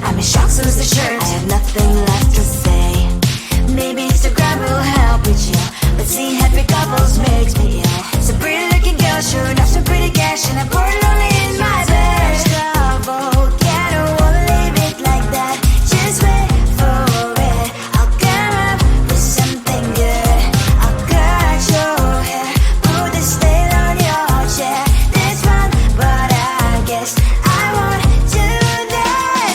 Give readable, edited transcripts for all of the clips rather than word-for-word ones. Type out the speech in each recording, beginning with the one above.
I'm in shock, so lose the shirt. I have nothing left to say. Maybe Instagram will help with you, but seeing happy couples makes me ill. Some pretty looking girl showing off some pretty cash, and I'm bored lonely in my bed. Trouble, yeah, I don't wanna leave it like that. Just wait for it. I'll come up with something good. I'll cut your hair, put the stain on your chair. This one, but I guess I won't do that.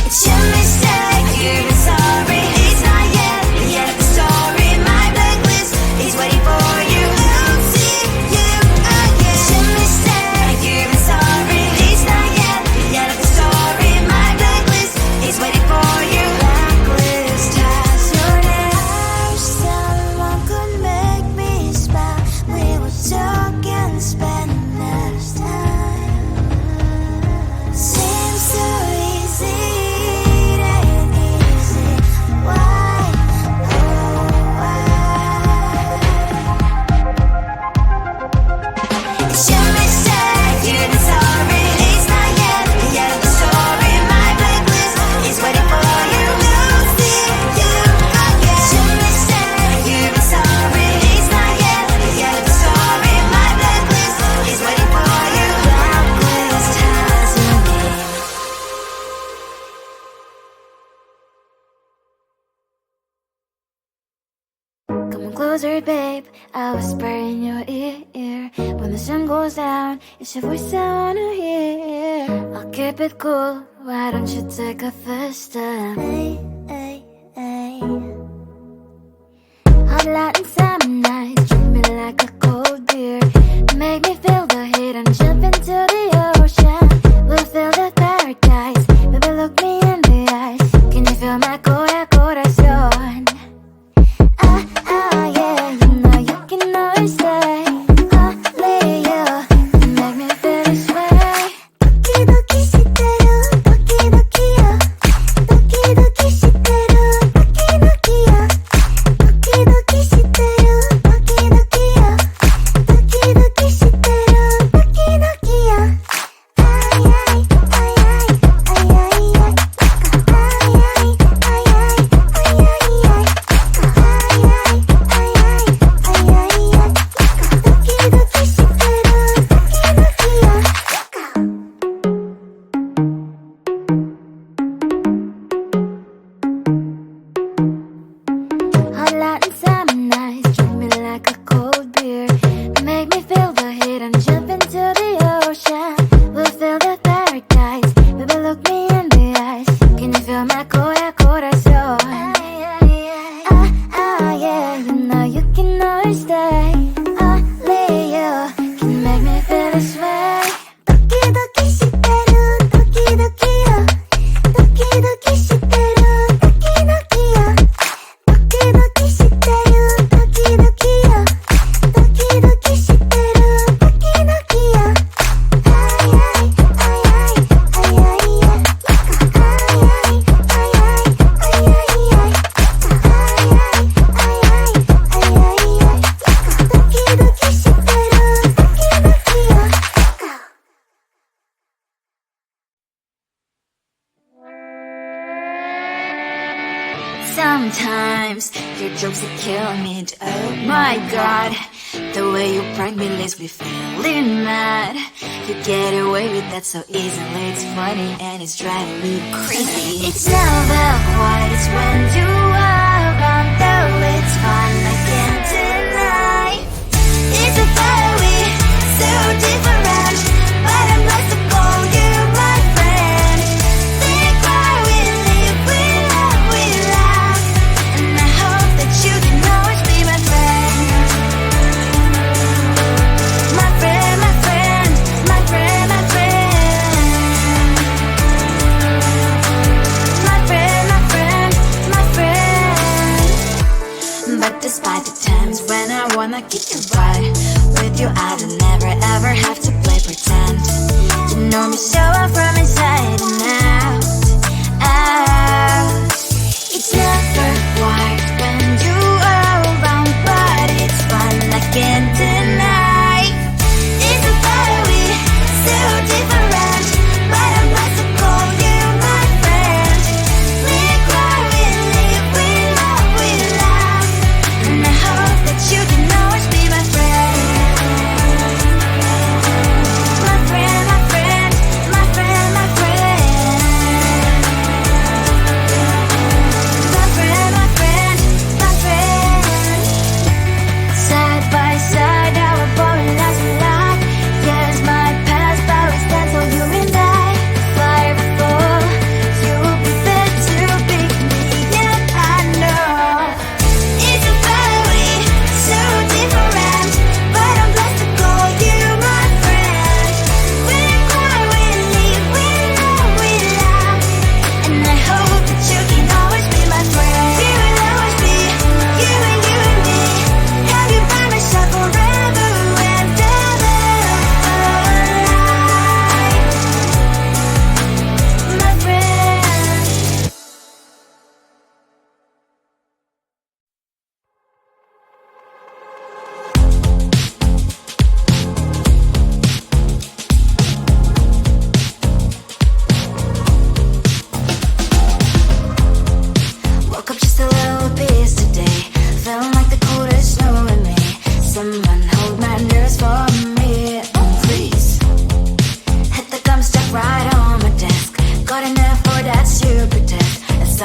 It's your mistake, you're sorry. It's not yet the end of the story. My blacklist is waiting for you. I'll see you again. It's your mistake, you're sorry. It's not yet the end of the story. My blacklist is waiting for you. Blacklist has your name. I wish someone could make me smile. We would talk and spend less time. Seems so easy, it ain't easy. Why, oh why? It's your mistake, you're sorry. It's not yet the end of the story. My blacklist is waiting for you. I'll see you again. It's your mistake, you're sorry. It's not yet the end of the story. My blacklist is waiting for you. Blacklist has your name. Come on closer, babe. I'll whisper in your ear. When the sun goes down, it's your voice I wanna hear. I'll keep it cool. Why don't you take a first step? Hey, hey, hey. Hot Latin summer nights, treat me like a cold beer. Make me feel the heat and jump into the ocean. We'll feel the paradise. Baby, look me in the eyes. Can you feel my corazón? Yeah, you know you can always stay. Only you can make me feel this way. Doki doki shiteru, doki doki yo. Doki doki shiteru, doki doki yo. Doki doki shiteru, doki doki yo. Doki doki shiteru, doki doki yo. Ay ay ay ay ay ay ay. Ay ay ay ay ay ay ay. Hot Latin summer nights, treat me like a cold beer. Make me feel the heat and jump into the ocean. We'll feel the paradise. Baby, look me in the eyes. Can you feel my corazón? Yeah, you know you can always stay. Only you can make me feel this way. Doki doki shiteru, doki doki yo. Doki doki shiteru, doki doki yo. Doki doki shiteru, doki doki yo. Doki doki shiteru, doki doki yo. Ay ay ay ay ay ay ay. Ay ay ay ay ay ay ay. Ay ay ay ay ay ay ay. Doki doki shiteru, doki doki yo. Sometimes your jokes they kill me. Oh my god, the way you prank me leaves me feeling mad. You get away with that so easily. It's funny and it's driving me crazy. It's never quiet, it's when you are around. Though it's fun, I can't deny. It's a very so different, but I must have called you my friend. Think why we live, we love, we laugh, and I hope that you can always be my friend. My friend, my friend, my friend, my friend. My friend, my friend, my friend. But despite the times when I wanna kick your butt, with you I don't never ever have to play pretend. You know me so well from inside and out, out. It's never quiet when you are around, but it's fun, I can't deny. It's a very so different, but I must have called you my friend.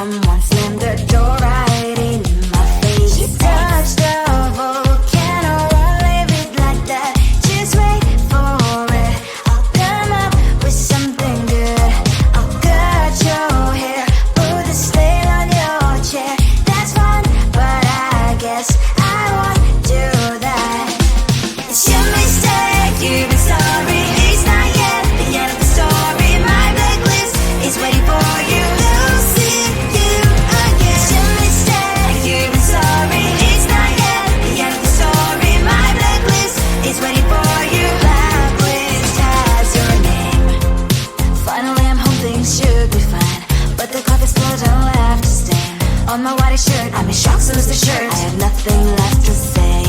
someone slammed the door right in my face. You touched the volcano, won't leave it like that. Just wait for it. I'll come up with something good. I'll cut your hair, put a slate on your chair. That's fun, but I guess I won't do that. It's your mistake, you've been sorry. It's not yet the end of the story. My blacklist is waiting for you. I'll see you again. It's your mistake, you've been sorry. It's not yet the end of the story. My blacklist is waiting for you. Blacklist has your name. Finally I'm home, things should be fine, but the coffee still don't have to stain on my white shirt. I'm in shock, so lose the shirt. I have nothing left to say.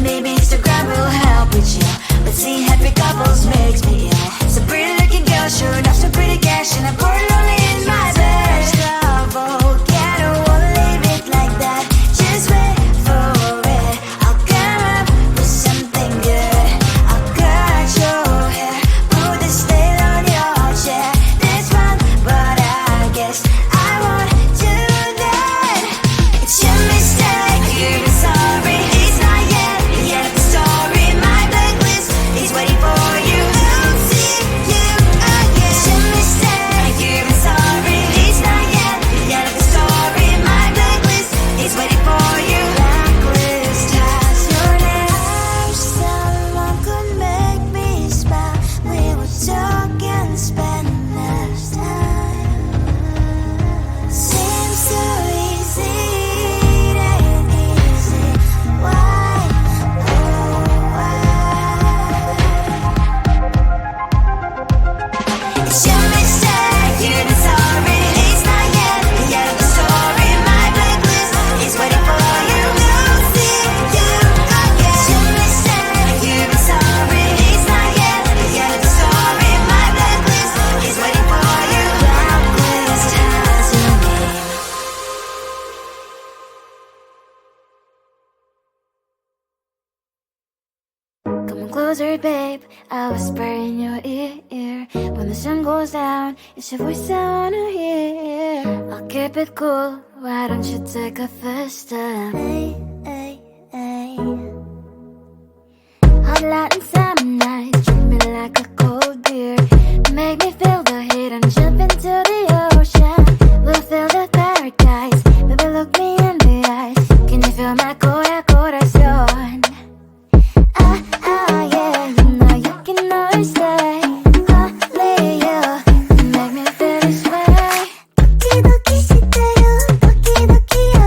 Maybe Instagram will help with you, but seeing happy couples makes me ill. Some pretty looking girl showing off some pretty cash, and I'm bored lonely in my bed. Volcano, won't leave it like that. Just wait for it. I'll come up with something good. I'll cut your hair, put the slate on your chair. That's fun, but I guess I won't do that. It's your mistake, you've been sorry. It's not yet the end of the story. My blacklist is waiting for you. I'll see you again. It's your mistake, you've been sorry. It's not yet the end of the story. My blacklist is waiting for you. Blacklist has your name. I wish someone could make me smile. We would talk and spend less time. Seems so easy, it ain't easy. Why? Oh, why? It's your mistake, you've been sorry. It's not yet the end of the story. My blacklist is waiting for you. I'll see you again. It's your mistake, you've been sorry. It's not yet the end of the story. My blacklist is waiting for you. Blacklist has your name. Come closer, babe. I'll whisper in your ear. When the sun goes down, it's your voice I wanna hear. I'll keep it cool. Why don't you take a first step? Hey, hey, hey. Hot light and summer nights, treat me like a cold beer. Make me feel the heat and jump into the ocean. We'll feel the paradise. Baby, look me in the eyes. Can you feel my corazón? Yeah, you know you can always stay. Only you can make me feel this way. Doki doki shiteru, doki doki yo.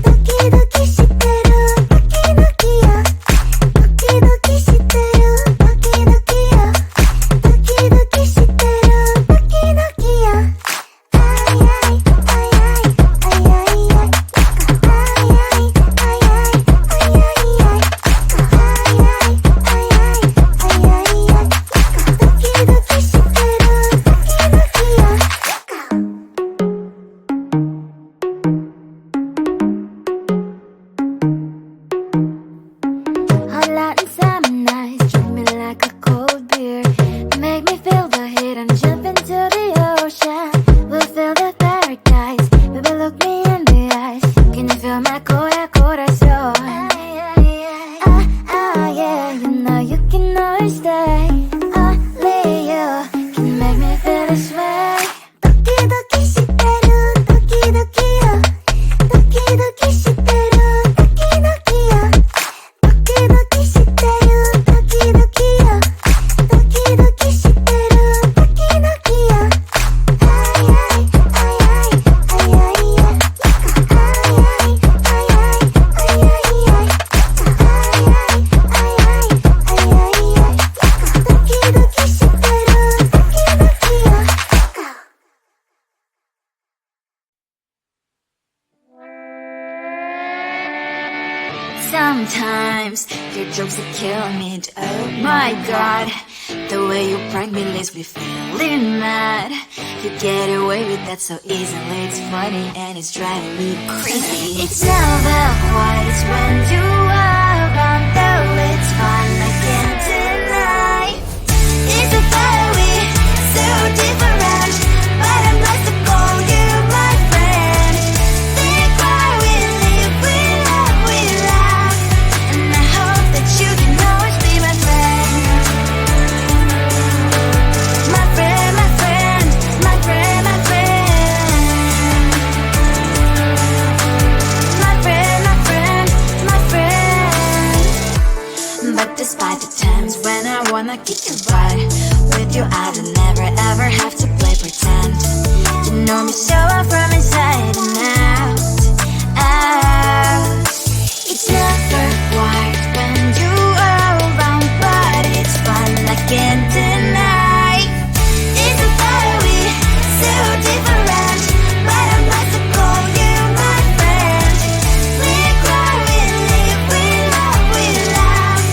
Doki doki shiteru, doki doki yo. Doki doki shiteru, doki doki yo. Doki doki shiteru, doki doki yo. Ay ay ay ay ay ay ay. Ay ay ay ay ay ay ay. Hot light and summer nights, treat me like a cold beer. Make me feel the heat and jump into the ocean. We'll feel the paradise. Baby, look me in the eyes. Can you feel my corazón? Yeah, you know you can always stay. Only you can make me feel this way. Doki doki shiteru, doki doki yo. Doki doki shiteru, doki doki yo. Doki doki shiteru, doki doki yo. Doki doki shiteru, doki doki yo. Ay ay ay ay ay ay ay. Ay ay ay ay ay ay ay. Ay ay ay ay ay ay. Doki doki shiteru, doki doki yo. Sometimes your jokes that kill me. Oh my god, the way you prank me leaves me feeling mad. You get away with that so easily. It's funny and it's driving me crazy. It's never quiet when you are around, though it's fun, I can't deny. It's a fire we so different, but I'm like to call you my friend. get you right. With you I don't never ever have to play pretend. You know me so well from inside and out, out. It's never quiet when you are around, but it's fun I can't deny. It's a fiery, so different, but I must call you my friend. We cry, we live, we love,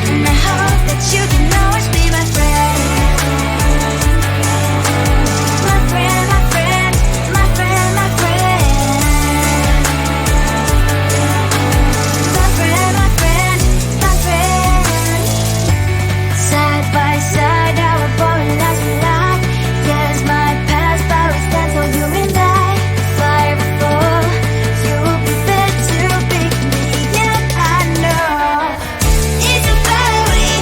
and I hope that you can always be my friend. My friend, my friend, my friend, my friend. My friend, my friend, my friend. Side by side, our body lies we like. Yes, my past, but we stand for you and I. Fire before you will be there to pick me, yeah, I know. It's a very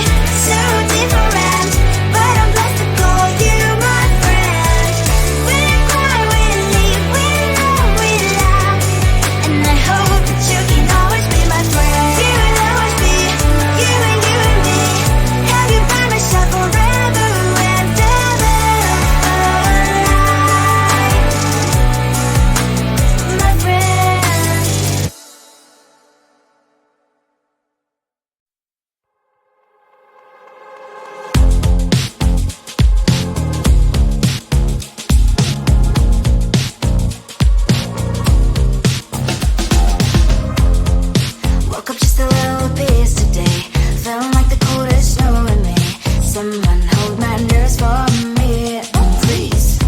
so different, but I'm blessed to call you my friend. We cry, we live, we love, and I hope that you can always be my friend. You will always be you and me. Have you by my side forever and ever. My friend. Woke up just a little pissed today. Feeling like the coldest snow in me. Someone hold my nerves for me, please.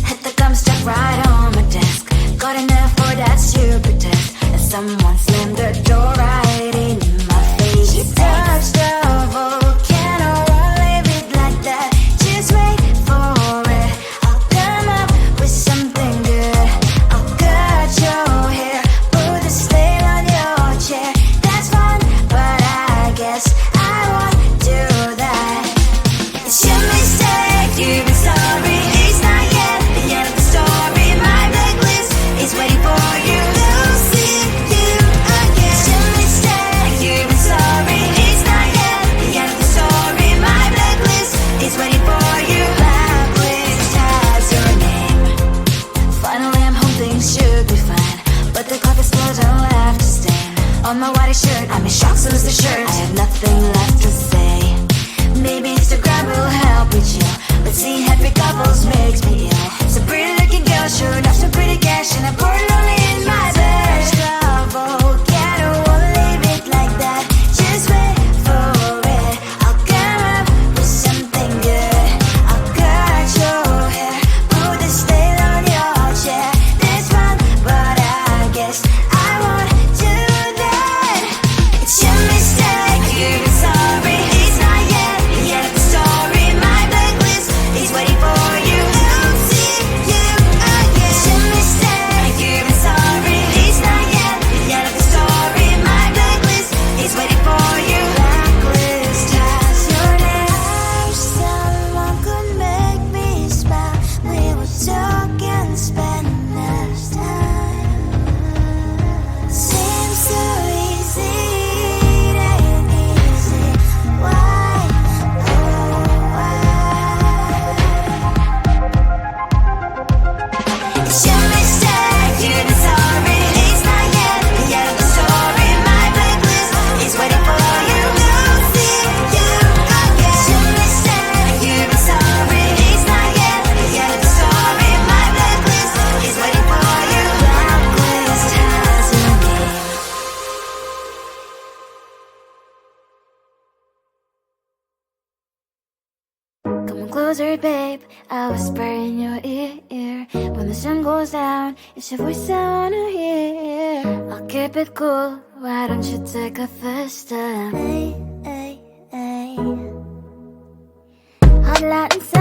Hit the gum stuck right on my desk. Got enough for that stupid test. And someone slammed the door right in my face. You touched the volcano, won't leave it like that. Just wait for it. I'll come up with something good. I'll cut your hair, put a stain on your chair. That's fun, but I guess I won't do that. It's your mistake, you've been sorry. It's not yet the end of the story. My blacklist is waiting for you. We'll see you again. It's your mistake, you've been sorry. It's not yet the end of the story. My blacklist is waiting for you. Blacklist has your name. Finally I'm home, things should be fine, but the clock is still don't left to stain. On my white shirt, I'm in shock, so is the shirt. I have nothing left to say. Maybe Instagram will help with you, but seeing happy couples makes me ill. So pretty looking girl, sure enough, some pretty cash, and I pour lonely in my bed. Volcano, won't leave it like that. Just wait for it. I'll come up with something good. I'll cut your hair, put the stain on your chair. That's fun, but I guess I won't do that. It's your mistake, you've been sorry. It's not yet the end of the story. My blacklist is waiting for you. We'll see you again. It's your mistake, you've been sorry. It's not yet the end of the story. My blacklist is waiting for you. Blacklist has your name. I wish someone could make me smile. We would talk and spend less time. Seems so easy, it ain't easy. Why, oh why? It's your mistake, you've been sorry. It's not yet the end of the story. My blacklist is waiting for you. We'll see you again. It's your mistake, you've been sorry. It's not yet the end of the story. My blacklist is waiting for you. Blacklist has your name. Come on closer, babe. I'll whisper in your ear. When the sun goes down, it's your voice I wanna hear. I'll keep it cool. Why don't you take a first step? Hey, hey, hey. Hot light inside.